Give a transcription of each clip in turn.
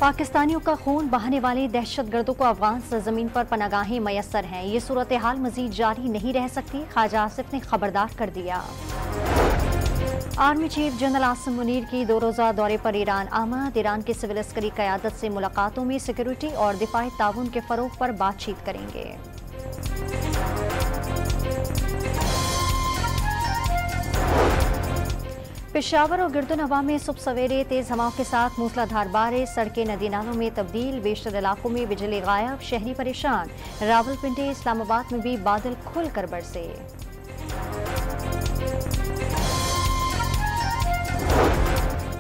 पाकिस्तानियों का खून बहाने वाले दहशतगर्दों को अफगान सरजमीन पर पनागाहें मैसर हैं। ये सूरत हाल मजीद जारी नहीं रह सकती, ख्वाजा आसिफ ने खबरदार कर दिया। Army chief general Asim Munir की 2 रोज़ा दौरे पर ईरान आमद। ईरान की सिविल अस्करी क़यादत से मुलाकातों में सिक्योरिटी और दिफाई ताउन के फ़रोग पर बातचीत करेंगे। पेशावर और गिरदुनवा में सुबह सवेरे तेज हवाओं के साथ मूसलाधार बारिश, सड़कें नदी नालों में तब्दील, बेशतर इलाकों में बिजली गायब, शहरी परेशान। रावलपिंडी इस्लामाबाद में भी बादल खुलकर बरसे।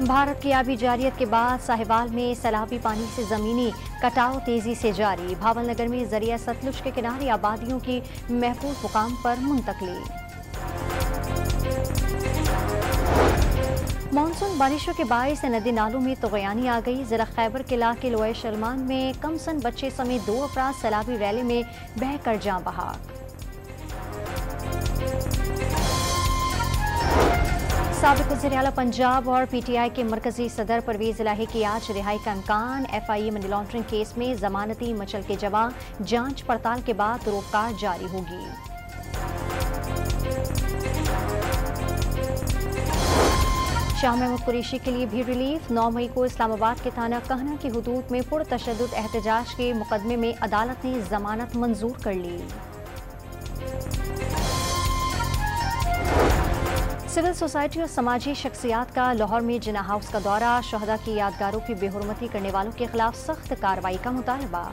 भारत की आबी जारियत के बाद साहिवाल में सैलाबी पानी से जमीनी कटाव तेजी से जारी। भावलनगर में जरिया सतलुज के किनारे आबादियों की महफूज मुकाम पर मुंतकली। मानसून बारिशों के बायस नदी नालों में तुगयानी आ गई। जिला खैबर के इलाके लोए शलमान में कमसन बच्चे समेत 2 अफराद सैलाबी रैली में बहकर जान बहाक। साबिक वज़ीर आला पंजाब और PTI के मरकजी सदर परवेज इलाही की आज रिहाई का इम्कान। FIA मनी लॉन्ड्रिंग केस में जमानती मचल के जवाब, जांच पड़ताल के बाद रोककार जारी होगी। शाह महमूद कुरैशी के लिए भी रिलीफ। 9 मई को इस्लामाबाद के थाना कहना की हुदूद में पुरतशद्दुद एहतजाज के मुकदमे में अदालत ने जमानत मंजूर कर ली। सिविल सोसाइटी और समाजी शख्सियात का लाहौर में जिना हाउस का दौरा। शहदा की यादगारों की बेहुरमती करने वालों के खिलाफ सख्त कार्रवाई का मुतालबा।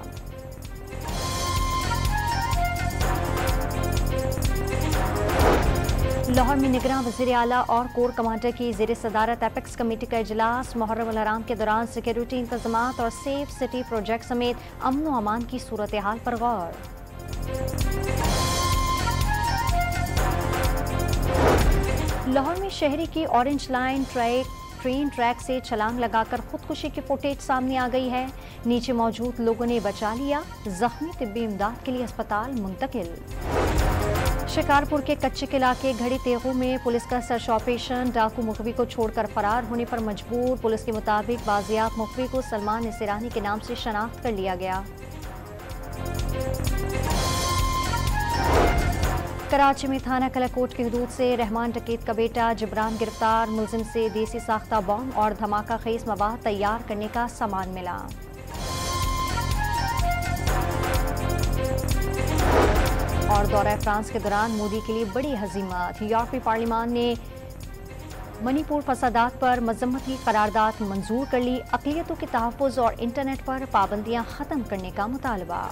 लाहौर में निगरान वज़ीर आला और कोर कमांडर की ज़ेर सदारत एपेक्स कमेटी का इजलास। मुहर्रम अल हराम के दौरान सिक्योरिटी इंतजामात और सेफ सिटी प्रोजेक्ट समेत अमन व अमान की सूरत हाल पर गौर। लाहौर में शहरी की ऑरेंज लाइन ट्रेन ट्रैक से छलांग लगाकर खुदकुशी की फुटेज सामने आ गई है। नीचे मौजूद लोगों ने बचा लिया, जख्मी तिब्बी इमदाद के लिए अस्पताल मुंतकिल। शिकारपुर के कच्चे इलाके घड़ी तेगू में पुलिस का सर्च ऑपरेशन। डाकू मुखवी को छोड़कर फरार होने पर मजबूर। पुलिस के मुताबिक बाजियाब मुखवी को सलमान निसरानी के नाम से शनाख्त कर लिया गया। कराची में थाना कलाकोट की हदूद से रहमान डकैत का बेटा जिब्रान गिरफ्तार। मुलजिम से देसी साख्ता बम और धमाका खेज मवाद तैयार करने का सामान मिला। और दौरा फ्रांस के दौरान मोदी के लिए बड़ी हजीमत। यूरोपीय पार्लियामान ने मणिपुर फसादात पर मजम्मती करारदाद मंजूर कर ली। अक़लियतों के तहफ़्फ़ुज़ और इंटरनेट पर पाबंदियां खत्म करने का मुतालबा।